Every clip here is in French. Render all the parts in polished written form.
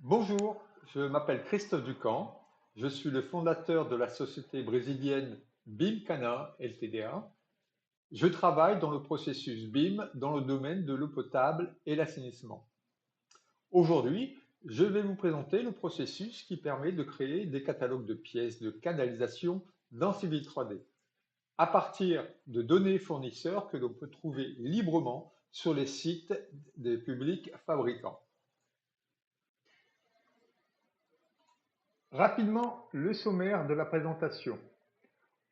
Bonjour, je m'appelle Christophe Ducamp, je suis le fondateur de la société brésilienne BIM-Cana LTDA. Je travaille dans le processus BIM dans le domaine de l'eau potable et l'assainissement. Aujourd'hui, je vais vous présenter le processus qui permet de créer des catalogues de pièces de canalisation dans Civil 3D, à partir de données fournisseurs que l'on peut trouver librement sur les sites des publics fabricants. Rapidement, le sommaire de la présentation.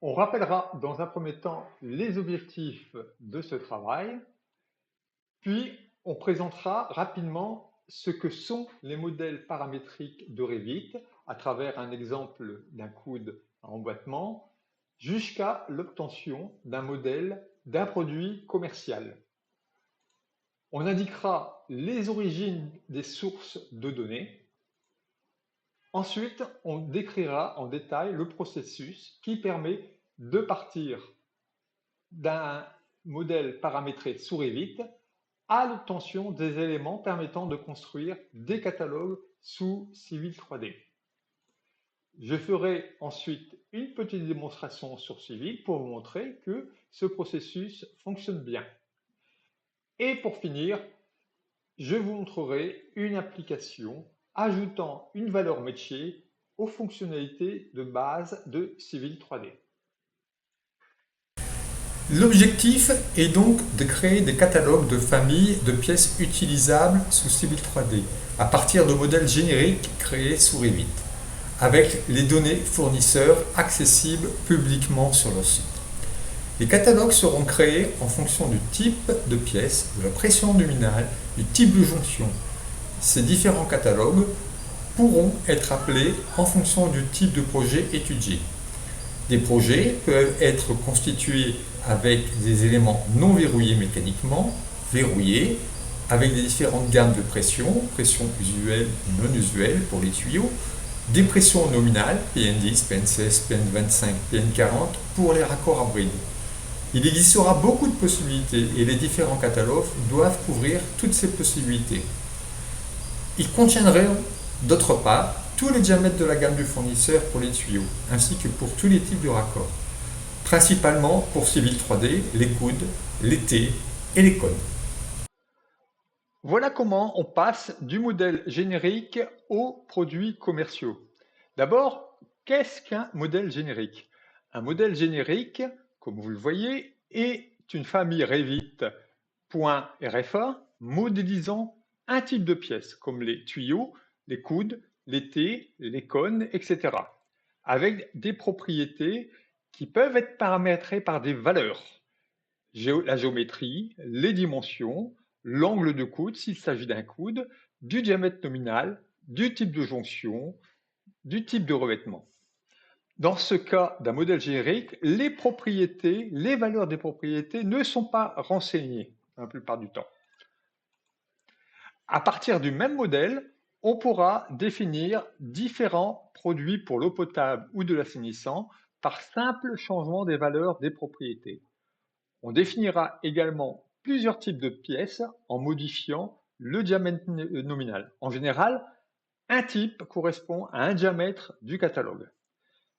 On rappellera dans un premier temps les objectifs de ce travail, puis on présentera rapidement ce que sont les modèles paramétriques de Revit à travers un exemple d'un coude à emboîtement jusqu'à l'obtention d'un modèle d'un produit commercial. On indiquera les origines des sources de données. Ensuite, on décrira en détail le processus qui permet de partir d'un modèle paramétré sous Revit à l'obtention des éléments permettant de construire des catalogues sous Civil 3D. Je ferai ensuite une petite démonstration sur Civil pour vous montrer que ce processus fonctionne bien. Et pour finir, je vous montrerai une application ajoutant une valeur métier aux fonctionnalités de base de Civil 3D. L'objectif est donc de créer des catalogues de familles de pièces utilisables sous Civil 3D à partir de modèles génériques créés sous Revit, avec les données fournisseurs accessibles publiquement sur le site. Les catalogues seront créés en fonction du type de pièce, de la pression nominale, du type de jonction. Ces différents catalogues pourront être appelés en fonction du type de projet étudié. Des projets peuvent être constitués avec des éléments non verrouillés mécaniquement, verrouillés, avec des différentes gammes de pression, pression usuelle et non usuelle pour les tuyaux, des pressions nominales, PN10, PN16, PN25, PN40 pour les raccords à bride. Il existera beaucoup de possibilités et les différents catalogues doivent couvrir toutes ces possibilités. Ils contiendront d'autre part tous les diamètres de la gamme du fournisseur pour les tuyaux, ainsi que pour tous les types de raccords, principalement pour Civil 3D, les coudes, les T et les cônes. Voilà comment on passe du modèle générique aux produits commerciaux. D'abord, qu'est-ce qu'un modèle générique? Un modèle générique, comme vous le voyez, est une famille Revit.RFA modélisant un type de pièce, comme les tuyaux, les coudes, les T, les cônes, etc., avec des propriétés qui peuvent être paramétrées par des valeurs. La géométrie, les dimensions, l'angle de coude s'il s'agit d'un coude, du diamètre nominal, du type de jonction, du type de revêtement. Dans ce cas d'un modèle générique, les propriétés, les valeurs des propriétés ne sont pas renseignées la plupart du temps. À partir du même modèle, on pourra définir différents produits pour l'eau potable ou de l'assainissement par simple changement des valeurs des propriétés. On définira également plusieurs types de pièces en modifiant le diamètre nominal. En général, un type correspond à un diamètre du catalogue.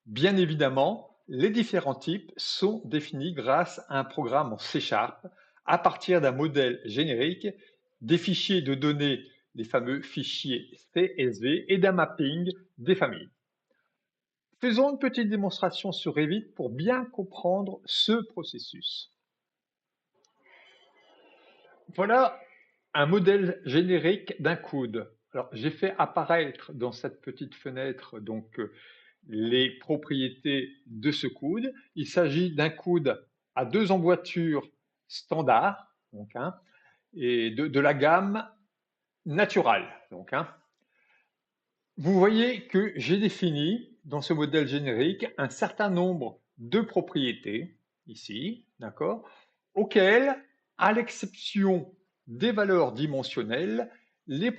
Bien évidemment, les différents types sont définis grâce à un programme en C# à partir d'un modèle générique, des fichiers de données, les fameux fichiers CSV, et d'un mapping des familles. Faisons une petite démonstration sur Revit pour bien comprendre ce processus. Voilà un modèle générique d'un coude. Alors, j'ai fait apparaître dans cette petite fenêtre donc les propriétés de ce coude. Il s'agit d'un coude à 2 emboîtures standard, donc, et de la gamme naturale. Donc, Vous voyez que j'ai défini dans ce modèle générique un certain nombre de propriétés, ici, d'accord, auxquelles, à l'exception des valeurs dimensionnelles, les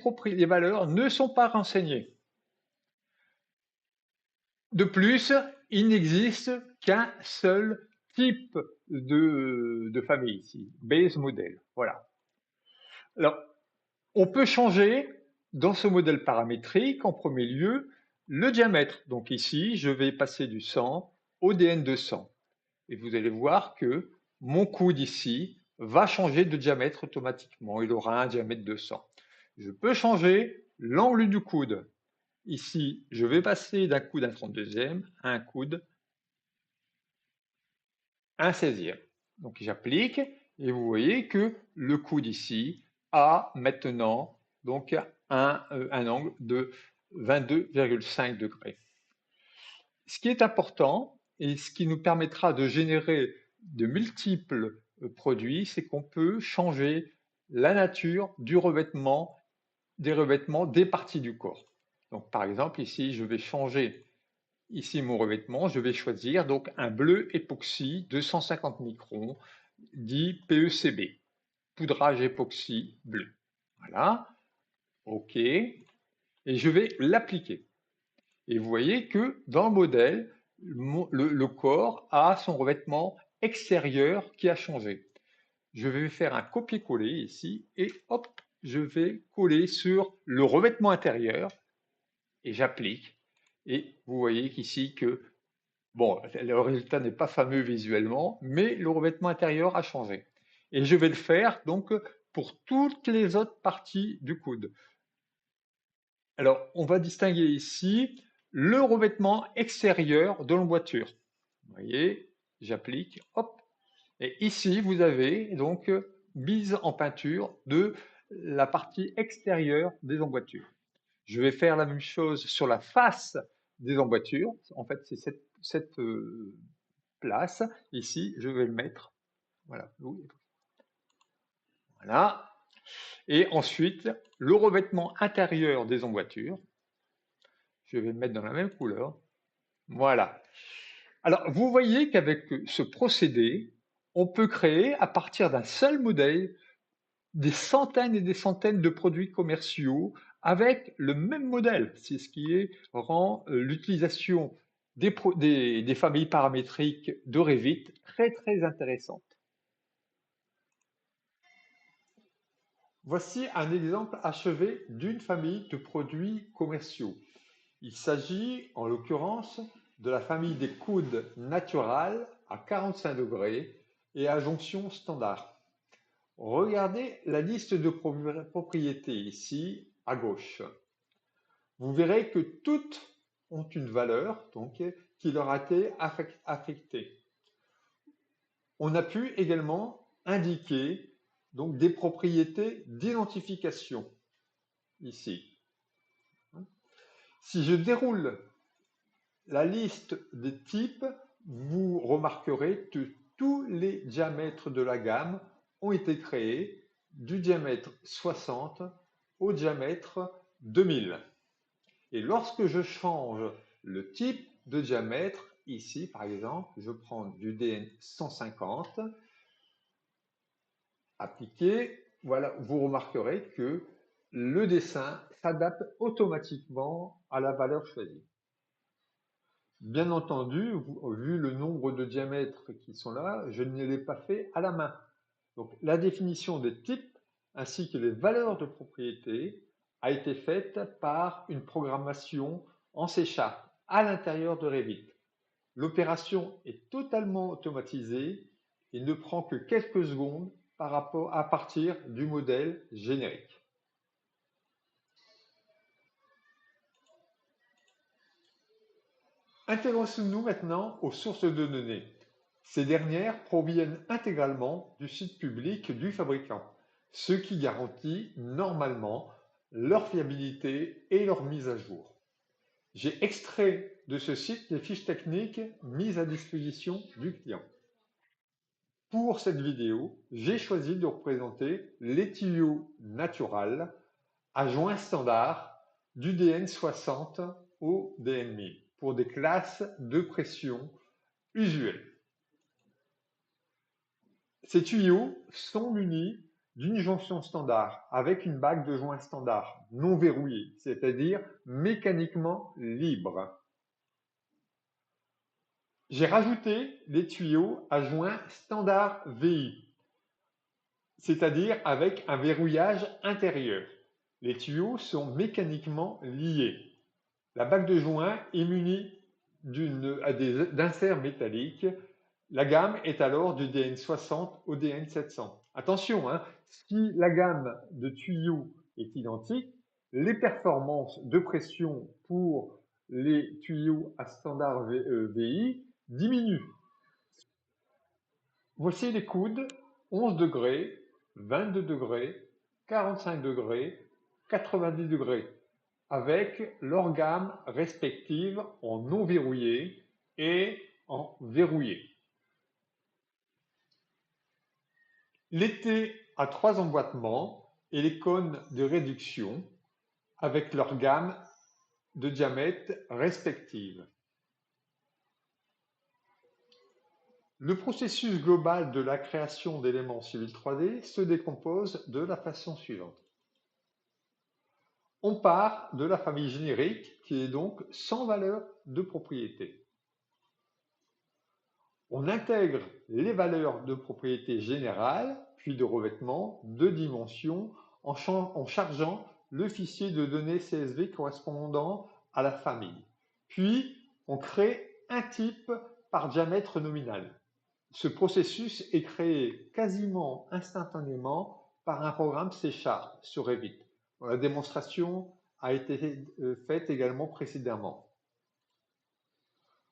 valeurs ne sont pas renseignées. De plus, il n'existe qu'un seul type de famille ici, base model. Voilà. Alors, on peut changer dans ce modèle paramétrique, en premier lieu, le diamètre. Donc ici, je vais passer du 100 au DN200. Et vous allez voir que mon coude ici va changer de diamètre automatiquement. Il aura un diamètre de 100. Je peux changer l'angle du coude. Ici, je vais passer d'un coude 1/32e à un coude 1/16e. Donc j'applique et vous voyez que le coude ici a maintenant donc un angle de 22,5 degrés. Ce qui est important et ce qui nous permettra de générer de multiples produits, c'est qu'on peut changer la nature du revêtement, des revêtements des parties du corps. Donc par exemple ici, je vais changer ici mon revêtement, je vais choisir donc un bleu époxy de 150 microns, dit PECB, poudrage époxy bleu. Voilà, OK, et je vais l'appliquer. Et vous voyez que dans le modèle, le corps a son revêtement extérieur qui a changé. Je vais faire un copier-coller ici et hop, je vais coller sur le revêtement intérieur et j'applique. Et vous voyez qu'ici que, bon, le résultat n'est pas fameux visuellement, mais le revêtement intérieur a changé. Et je vais le faire donc pour toutes les autres parties du coude. Alors, on va distinguer ici le revêtement extérieur de l'emboîture. Vous voyez, j'applique, hop. Et ici, vous avez donc mise en peinture de la partie extérieure des emboîtures. Je vais faire la même chose sur la face des emboîtures. En fait, c'est cette place. Ici, je vais le mettre. Voilà. Voilà. Et ensuite, le revêtement intérieur des emboîtures. Je vais le mettre dans la même couleur. Voilà. Alors, vous voyez qu'avec ce procédé, on peut créer à partir d'un seul modèle des centaines et des centaines de produits commerciaux avec le même modèle. C'est ce qui rend l'utilisation des familles paramétriques de Revit très très intéressante. Voici un exemple achevé d'une famille de produits commerciaux. Il s'agit en l'occurrence de la famille des coudes Natural à 45 degrés et à jonction standard. Regardez la liste de propriétés ici à gauche. Vous verrez que toutes ont une valeur donc, qui leur a été affectée. On a pu également indiquer donc, des propriétés d'identification ici. Si je déroule la liste des types, vous remarquerez que tous les diamètres de la gamme ont été créés du diamètre 60 au diamètre 2000. Et lorsque je change le type de diamètre, ici par exemple, je prends du DN 150, appliqué, voilà, vous remarquerez que le dessin s'adapte automatiquement à la valeur choisie. Bien entendu, vu le nombre de diamètres qui sont là, je ne l'ai pas fait à la main. Donc la définition des types ainsi que les valeurs de propriété a été faite par une programmation en C# à l'intérieur de Revit. L'opération est totalement automatisée et ne prend que quelques secondes à partir du modèle générique. Intéressons-nous maintenant aux sources de données. Ces dernières proviennent intégralement du site public du fabricant, ce qui garantit normalement leur fiabilité et leur mise à jour. J'ai extrait de ce site les fiches techniques mises à disposition du client. Pour cette vidéo, j'ai choisi de représenter les tuyaux Natural à joint standard du DN60 au DN1000 pour des classes de pression usuelles. Ces tuyaux sont munis d'une jonction standard avec une bague de joint standard non verrouillée, c'est-à-dire mécaniquement libre. J'ai rajouté les tuyaux à joint standard VI, c'est-à-dire avec un verrouillage intérieur. Les tuyaux sont mécaniquement liés. La bague de joint est munie d'inserts métalliques. La gamme est alors du DN60 au DN700. Attention, hein, si la gamme de tuyaux est identique, les performances de pression pour les tuyaux à standard VI diminuent. Voici les coudes 11 degrés, 22 degrés, 45 degrés, 90 degrés, avec leurs gammes respectives en non verrouillé et en verrouillé. L'été a 3 emboîtements et les cônes de réduction avec leurs gammes de diamètre respectives. Le processus global de la création d'éléments civils 3D se décompose de la façon suivante. On part de la famille générique qui est donc sans valeur de propriété. On intègre les valeurs de propriété générale, puis de revêtement, de dimension, en chargeant le fichier de données CSV correspondant à la famille. Puis, on crée un type par diamètre nominal. Ce processus est créé quasiment instantanément par un programme C# sur Revit. La démonstration a été faite également précédemment.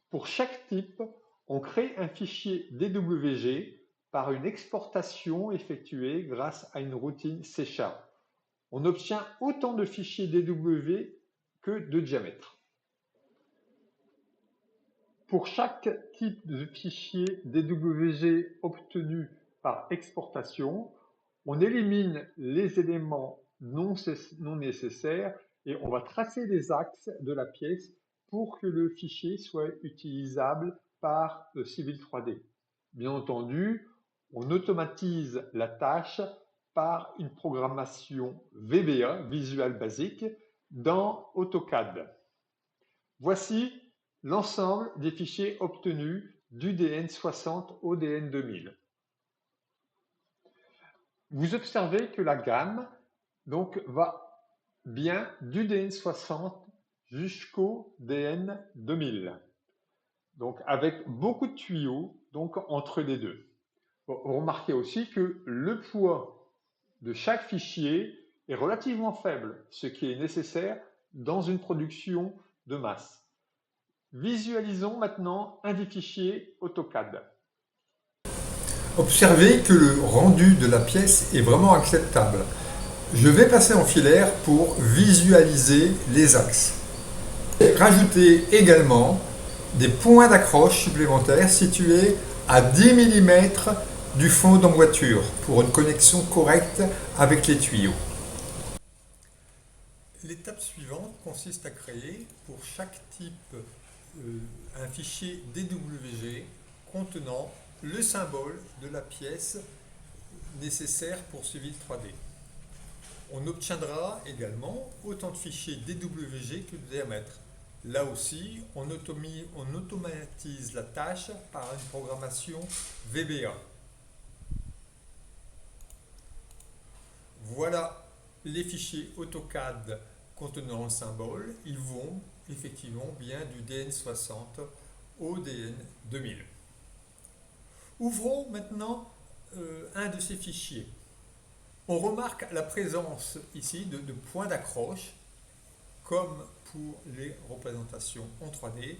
Pour chaque type, on crée un fichier DWG par une exportation effectuée grâce à une routine C#. On obtient autant de fichiers DW que de diamètre. Pour chaque type de fichier DWG obtenu par exportation, on élimine les éléments non nécessaires et on va tracer les axes de la pièce pour que le fichier soit utilisable par Civil 3D. Bien entendu, on automatise la tâche par une programmation VBA, Visual Basic, dans AutoCAD. Voici l'ensemble des fichiers obtenus du DN60 au DN2000. Vous observez que la gamme donc, va bien du DN60 jusqu'au DN2000. Donc, avec beaucoup de tuyaux donc, entre les deux. Bon, vous remarquez aussi que le poids de chaque fichier est relativement faible, ce qui est nécessaire dans une production de masse. Visualisons maintenant un des fichiers AutoCAD. Observez que le rendu de la pièce est vraiment acceptable. Je vais passer en filaire pour visualiser les axes. Rajoutez également des points d'accroche supplémentaires situés à 10 mm du fond d'emboîture pour une connexion correcte avec les tuyaux. L'étape suivante consiste à créer pour chaque type un fichier DWG contenant le symbole de la pièce nécessaire pour Civil 3D. On obtiendra également autant de fichiers DWG que de diamètre. Là aussi, on automatise la tâche par une programmation VBA. Voilà les fichiers AutoCAD contenant le symbole. Ils vont effectivement bien du DN60 au DN2000. Ouvrons maintenant un de ces fichiers. On remarque la présence ici de points d'accroche, comme pour les représentations en 3D,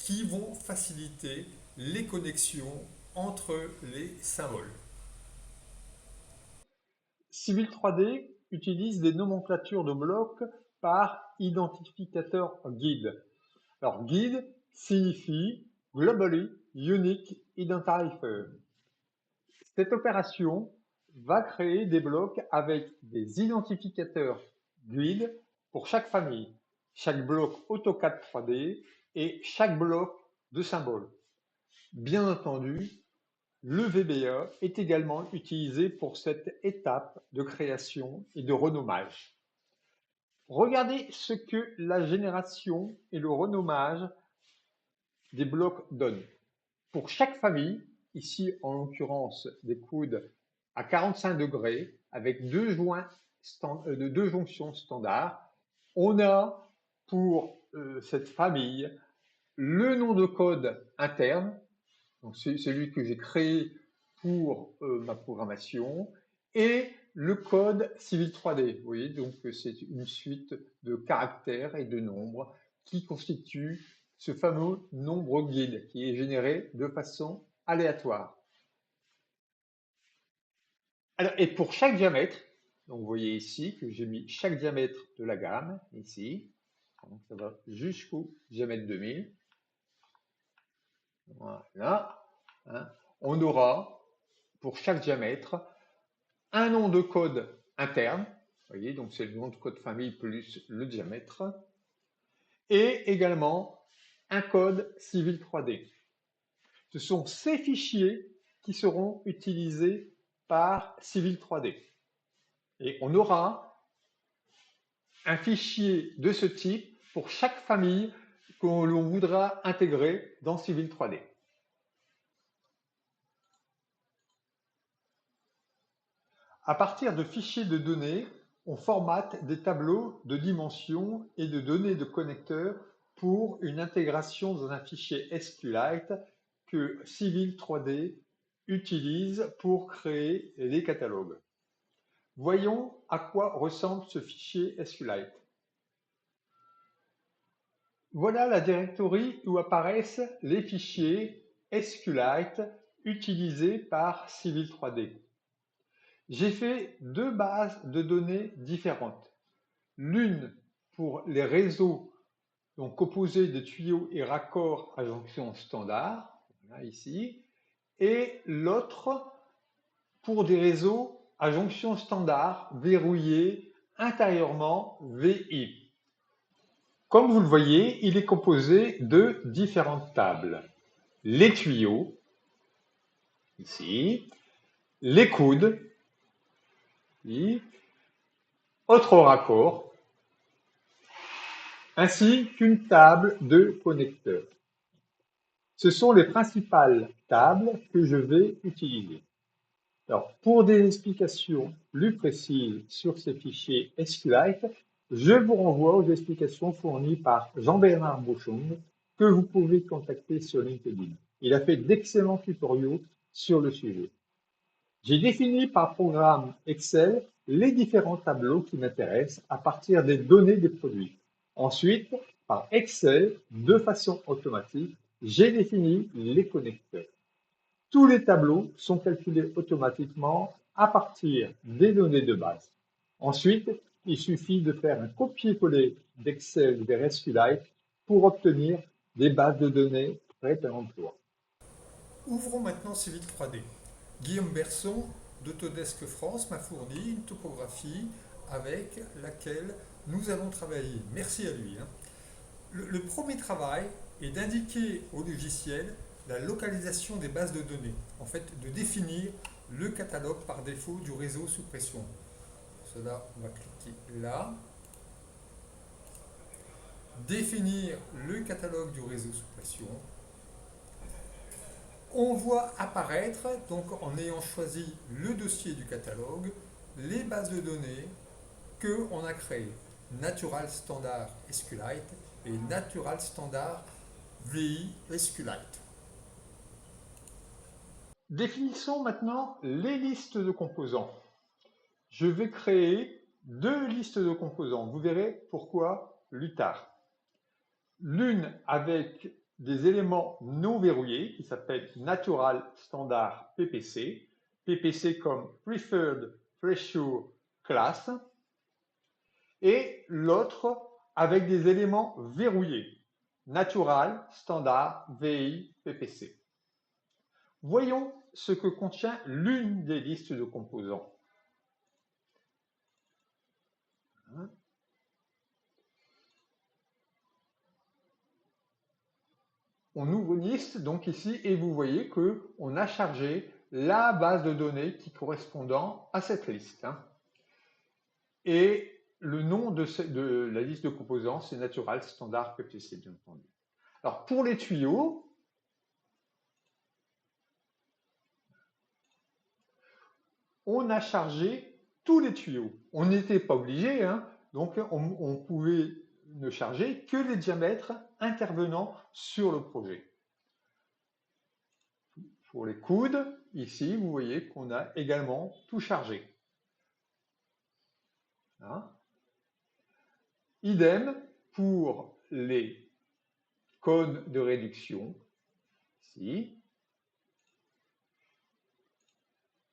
qui vont faciliter les connexions entre les symboles. Civil 3D utilise des nomenclatures de blocs par identificateur guide. Alors, guide signifie Globally Unique Identifier. Cette opération va créer des blocs avec des identificateurs guide pour chaque famille, chaque bloc AutoCAD 3D et chaque bloc de symboles. Bien entendu, le VBA est également utilisé pour cette étape de création et de renommage. Regardez ce que la génération et le renommage des blocs donnent. Pour chaque famille, ici en l'occurrence des coudes à 45 degrés avec deux joints de deux jonctions standards. On a pour cette famille le nom de code interne, donc c'est celui que j'ai créé pour ma programmation, et le code Civil 3D. Vous voyez, donc c'est une suite de caractères et de nombres qui constituent ce fameux nombre guide qui est généré de façon aléatoire. Alors, et pour chaque diamètre, donc vous voyez ici que j'ai mis chaque diamètre de la gamme, ici, donc ça va jusqu'au diamètre 2000. Voilà. Hein. On aura pour chaque diamètre un nom de code interne, vous voyez, donc c'est le nom de code famille plus le diamètre, et également un code Civil 3D. Ce sont ces fichiers qui seront utilisés par Civil 3D. Et on aura un fichier de ce type pour chaque famille que l'on voudra intégrer dans Civil 3D. À partir de fichiers de données, on formate des tableaux de dimensions et de données de connecteurs pour une intégration dans un fichier SQLite que Civil 3D utilise pour créer les catalogues. Voyons à quoi ressemble ce fichier SQLite. Voilà la directory où apparaissent les fichiers SQLite utilisés par Civil 3D. J'ai fait deux bases de données différentes. L'une pour les réseaux donc composés de tuyaux et raccords à jonction standard, voilà ici, et l'autre pour des réseaux à jonction standard verrouillés intérieurement VI. Comme vous le voyez, il est composé de différentes tables. Les tuyaux, ici, les coudes, ici, autres raccords, ainsi qu'une table de connecteurs. Ce sont les principales tables que je vais utiliser. Alors, pour des explications plus précises sur ces fichiers SQLite, je vous renvoie aux explications fournies par Jean-Bernard Beauchong, que vous pouvez contacter sur LinkedIn. Il a fait d'excellents tutoriaux sur le sujet. J'ai défini par programme Excel les différents tableaux qui m'intéressent à partir des données des produits. Ensuite, par Excel, de façon automatique, j'ai défini les connecteurs. Tous les tableaux sont calculés automatiquement à partir des données de base. Ensuite, il suffit de faire un copier-coller d'Excel vers SQLite pour obtenir des bases de données prêtes à l'emploi. Ouvrons maintenant Civil 3D. Guillaume Berson d'Autodesk France m'a fourni une topographie avec laquelle nous allons travailler. Merci à lui. Le premier travail est d'indiquer au logiciel la localisation des bases de données, en fait de définir le catalogue par défaut du réseau sous pression. Pour cela, on va cliquer là. Définir le catalogue du réseau sous pression. On voit apparaître, donc en ayant choisi le dossier du catalogue, les bases de données qu'on a créées. Natural Standard SQLite et Natural Standard VI SQLite. Définissons maintenant les listes de composants. Je vais créer deux listes de composants. Vous verrez pourquoi plus tard. L'une avec des éléments non verrouillés qui s'appellent Natural Standard PPC, PPC comme Preferred Pressure Class, et l'autre avec des éléments verrouillés, Natural Standard VI PPC. Voyons ce que contient l'une des listes de composants. On ouvre une liste donc ici et vous voyez qu'on a chargé la base de données qui correspondant à cette liste. Et le nom de la liste de composants, c'est Natural Standard PPC, bien entendu. Alors pour les tuyaux, on a chargé tous les tuyaux. on n'était pas obligé, hein, donc on pouvait ne charger que les diamètres intervenant sur le projet. Pour les coudes, ici, vous voyez qu'on a également tout chargé. Hein. Idem pour les cônes de réduction, ici,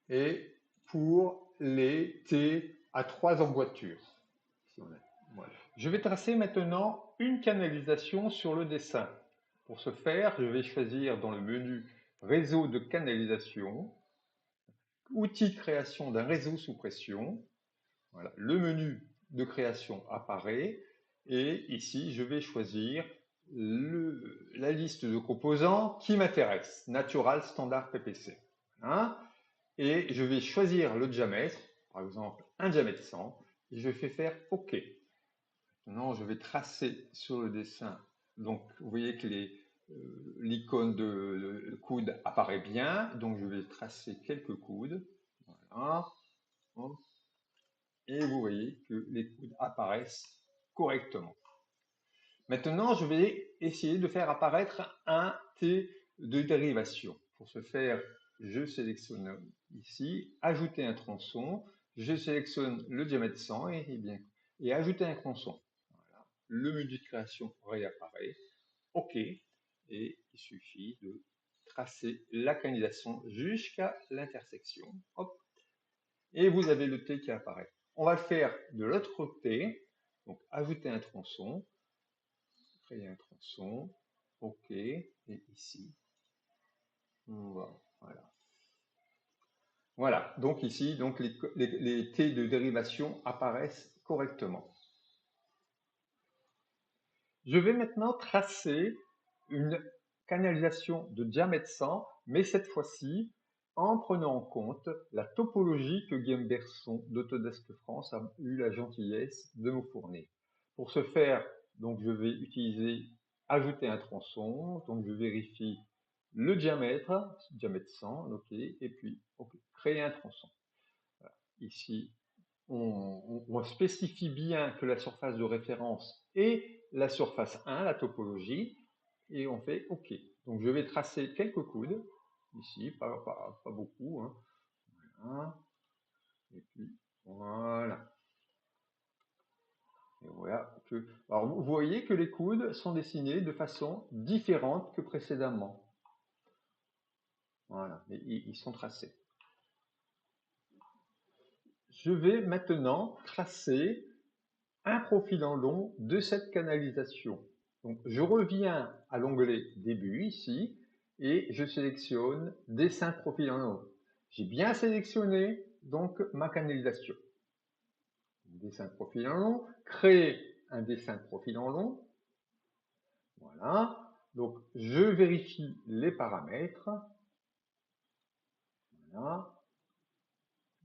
et pour les T à 3 emboîtures. Voilà. Je vais tracer maintenant une canalisation sur le dessin. Pour ce faire, je vais choisir dans le menu Réseau de canalisation, Outils de création d'un réseau sous pression. Voilà. Le menu de création apparaît et ici, je vais choisir la liste de composants qui m'intéresse, Natural Standard PPC. Hein, et je vais choisir le diamètre, par exemple un diamètre 100, et je fais faire OK. Maintenant, je vais tracer sur le dessin. Donc, vous voyez que l'icône de coude apparaît bien. Donc, je vais tracer quelques coudes. Voilà. Et vous voyez que les coudes apparaissent correctement. Maintenant, je vais essayer de faire apparaître un T de dérivation. Pour ce faire, je sélectionne ici, ajouter un tronçon. Je sélectionne le diamètre 100 et ajouter un tronçon. Le menu de création réapparaît. OK. Et il suffit de tracer la canalisation jusqu'à l'intersection. Hop. Et vous avez le T qui apparaît. On va le faire de l'autre côté. Donc, ajouter un tronçon. Créer un tronçon. OK. Et ici. Voilà. Voilà. Donc ici, donc les T de dérivation apparaissent correctement. Je vais maintenant tracer une canalisation de diamètre 100, mais cette fois-ci en prenant en compte la topologie que Guillaume Berson d'Autodesk France a eu la gentillesse de me fournir. Pour ce faire, donc, je vais utiliser ajouter un tronçon, donc je vérifie le diamètre 100, ok, et puis okay, créer un tronçon. Voilà. Ici, on spécifie bien que la surface de référence est la surface 1, la topologie, et on fait OK. Donc je vais tracer quelques coudes, ici, pas beaucoup. Hein. Voilà. Et puis voilà. Et voilà que, alors vous voyez que les coudes sont dessinés de façon différente que précédemment. Voilà, mais ils sont tracés. Je vais maintenant tracer un profil en long de cette canalisation. Donc, je reviens à l'onglet Début ici et je sélectionne Dessin de profil en long. J'ai bien sélectionné donc ma canalisation. Dessin de profil en long, créer un dessin de profil en long. Voilà. Donc, je vérifie les paramètres. Voilà.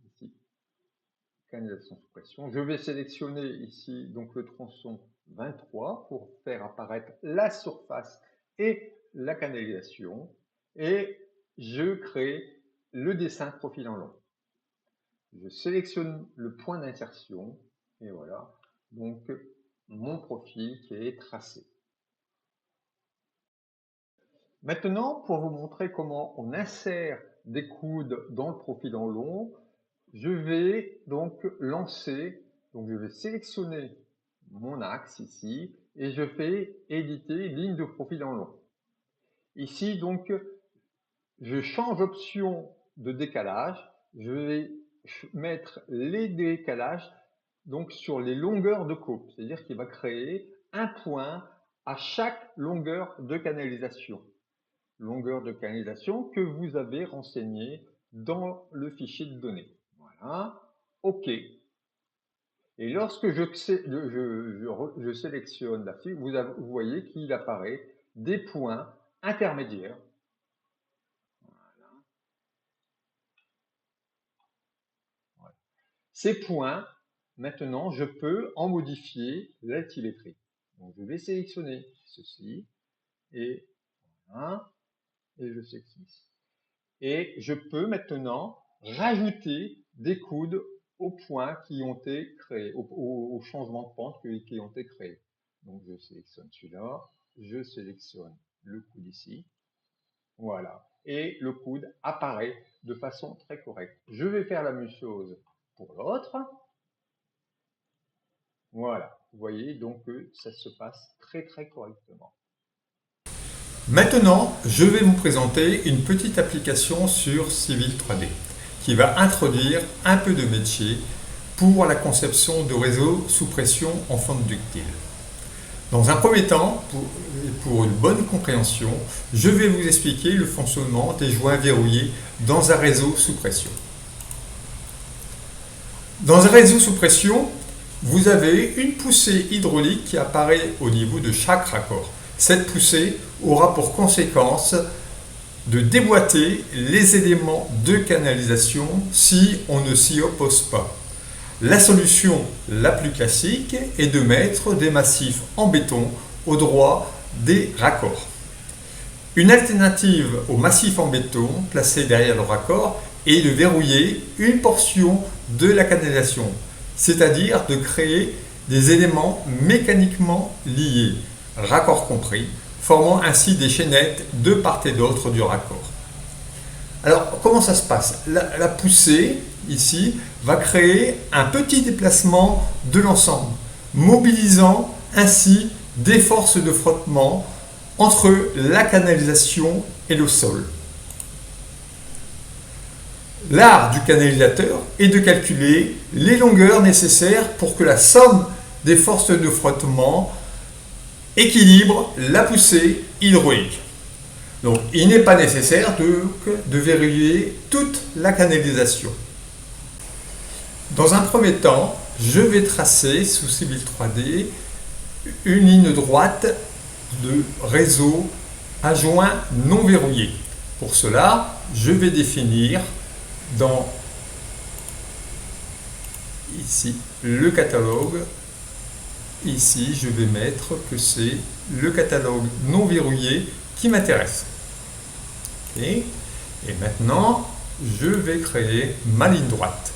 Ici, canalisation sous pression. Je vais sélectionner ici donc le tronçon 23 pour faire apparaître la surface et la canalisation. Et je crée le dessin de profil en long. Je sélectionne le point d'insertion et voilà donc mon profil qui est tracé. Maintenant, pour vous montrer comment on insère des coudes dans le profil en long, je vais donc lancer, donc je vais sélectionner mon axe ici et je fais éditer ligne de profil en long. Ici donc je change d'option de décalage, je vais mettre les décalages donc sur les longueurs de coupe, c'est-à-dire qu'il va créer un point à chaque longueur de canalisation. Longueur de canalisation que vous avez renseigné dans le fichier de données. Voilà, OK. Et lorsque je sélectionne là-dessus, vous voyez qu'il apparaît des points intermédiaires. Voilà. Voilà. Ces points, maintenant, je peux en modifier l'altimétrie. Donc, je vais sélectionner ceci et voilà, et je sélectionne ici. Et je peux maintenant rajouter des coudes aux points qui ont été créés, aux changements de pente qui ont été créés. Donc je sélectionne celui-là, je sélectionne le coude ici, voilà, et le coude apparaît de façon très correcte. Je vais faire la même chose pour l'autre. Voilà, vous voyez donc que ça se passe très correctement. Maintenant, je vais vous présenter une petite application sur Civil 3D qui va introduire un peu de métier pour la conception de réseaux sous pression en fente ductile. Dans un premier temps, pour une bonne compréhension, je vais vous expliquer le fonctionnement des joints verrouillés dans un réseau sous pression. Dans un réseau sous pression, vous avez une poussée hydraulique qui apparaît au niveau de chaque raccord. Cette poussée aura pour conséquence de déboîter les éléments de canalisation si on ne s'y oppose pas. La solution la plus classique est de mettre des massifs en béton au droit des raccords. Une alternative au massif en béton placé derrière le raccord est de verrouiller une portion de la canalisation, c'est-à-dire de créer des éléments mécaniquement liés, raccords compris, formant ainsi des chaînettes de part et d'autre du raccord. Alors, comment ça se passe? La poussée, ici, va créer un petit déplacement de l'ensemble, mobilisant ainsi des forces de frottement entre la canalisation et le sol. L'art du canalisateur est de calculer les longueurs nécessaires pour que la somme des forces de frottement équilibre la poussée hydraulique. Donc, il n'est pas nécessaire de verrouiller toute la canalisation. Dans un premier temps, je vais tracer sous Civil 3D une ligne droite de réseau à joint non verrouillé. Pour cela, je vais définir dans ici le catalogue. Ici, je vais mettre que c'est le catalogue non verrouillé qui m'intéresse. Okay. Et maintenant, je vais créer ma ligne droite.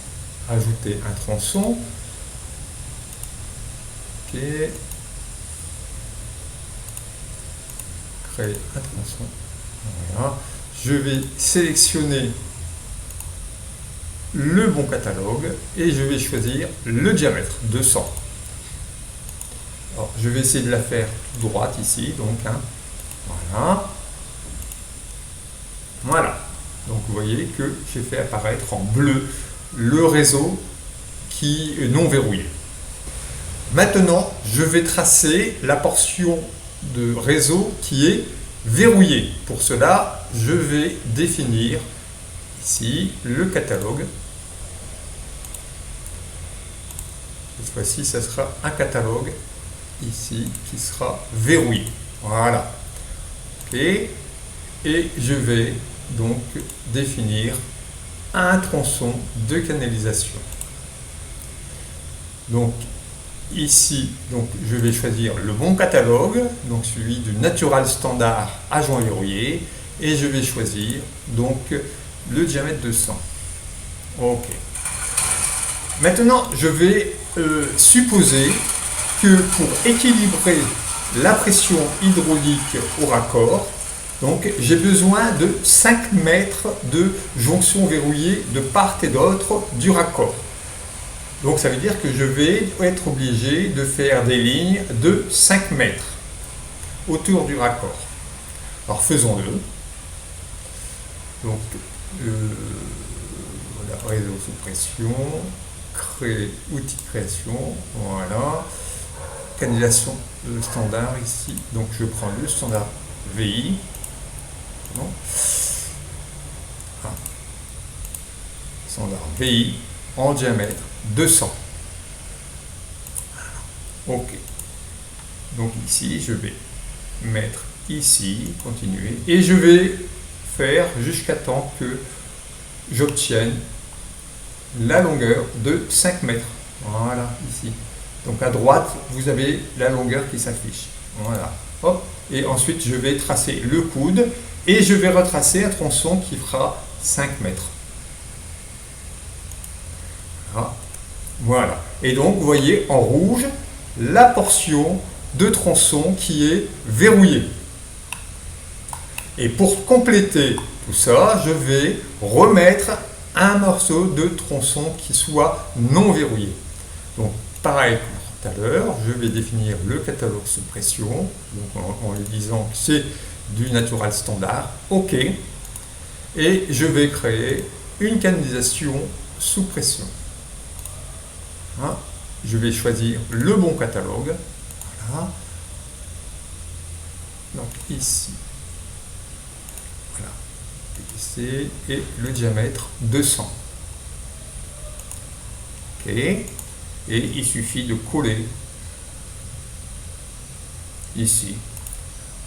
Ajouter un tronçon. Okay. Créer un tronçon. Voilà. Je vais sélectionner le bon catalogue et je vais choisir le diamètre 200. Alors, je vais essayer de la faire droite ici, donc voilà. Voilà. Donc vous voyez que j'ai fait apparaître en bleu le réseau qui est non verrouillé. Maintenant, je vais tracer la portion de réseau qui est verrouillée. Pour cela, je vais définir ici le catalogue. Cette fois-ci, ce sera un catalogue ici qui sera verrouillé. Voilà. Ok. Et je vais donc définir un tronçon de canalisation. Donc ici, donc, je vais choisir le bon catalogue, donc celui du Natural Standard à joint verrouillé, et je vais choisir donc le diamètre 200. Ok. Maintenant, je vais supposer que pour équilibrer la pression hydraulique au raccord, donc j'ai besoin de 5 mètres de jonction verrouillée de part et d'autre du raccord. Donc ça veut dire que je vais être obligé de faire des lignes de 5 mètres autour du raccord. Alors faisons-le. Donc voilà, réseau sous pression, créer outil de création, voilà. Canalisation standard ici, donc je prends le standard VI. Non. Standard VI en diamètre 200. Ok. Donc ici, je vais mettre ici, continuer, et je vais faire jusqu'à temps que j'obtienne la longueur de 5 mètres. Voilà, ici. Donc à droite, vous avez la longueur qui s'affiche. Voilà. Hop. Et ensuite, je vais tracer le coude et je vais retracer un tronçon qui fera 5 mètres. Voilà. Voilà. Et donc, vous voyez en rouge la portion de tronçon qui est verrouillée. Et pour compléter tout ça, je vais remettre un morceau de tronçon qui soit non verrouillé. Donc, pareil que tout à l'heure, je vais définir le catalogue sous pression, donc en lui disant que c'est du natural standard, OK, et je vais créer une canalisation sous pression. Hein, je vais choisir le bon catalogue, voilà. Donc ici, voilà, et le diamètre 200. OK, et il suffit de coller ici,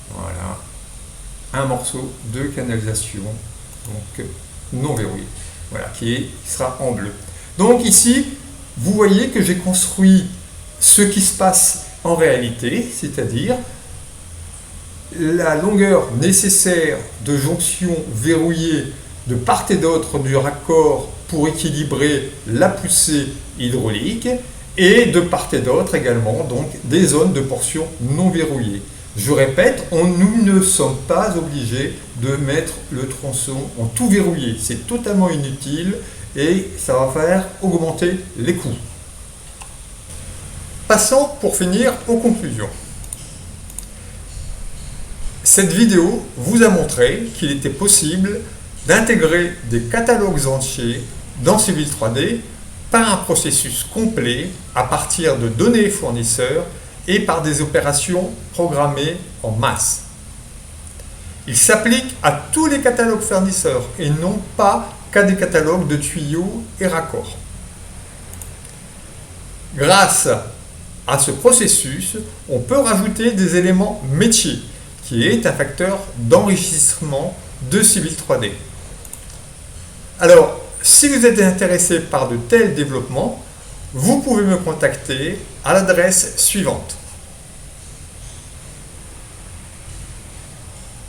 voilà, un morceau de canalisation donc non verrouillé, voilà, qui sera en bleu. Donc ici, vous voyez que j'ai construit ce qui se passe en réalité, c'est-à-dire la longueur nécessaire de jonction verrouillée de part et d'autre du raccord pour équilibrer la poussée hydraulique, et de part et d'autre également donc des zones de portions non verrouillées. Je répète, nous ne sommes pas obligés de mettre le tronçon en tout verrouillé, c'est totalement inutile et ça va faire augmenter les coûts. Passons pour finir aux conclusions. Cette vidéo vous a montré qu'il était possible d'intégrer des catalogues entiers dans Civil 3D par un processus complet à partir de données fournisseurs et par des opérations programmées en masse. Il s'applique à tous les catalogues fournisseurs et non pas qu'à des catalogues de tuyaux et raccords. Grâce à ce processus, on peut rajouter des éléments métiers, qui est un facteur d'enrichissement de Civil 3D. Alors, si vous êtes intéressé par de tels développements, vous pouvez me contacter à l'adresse suivante.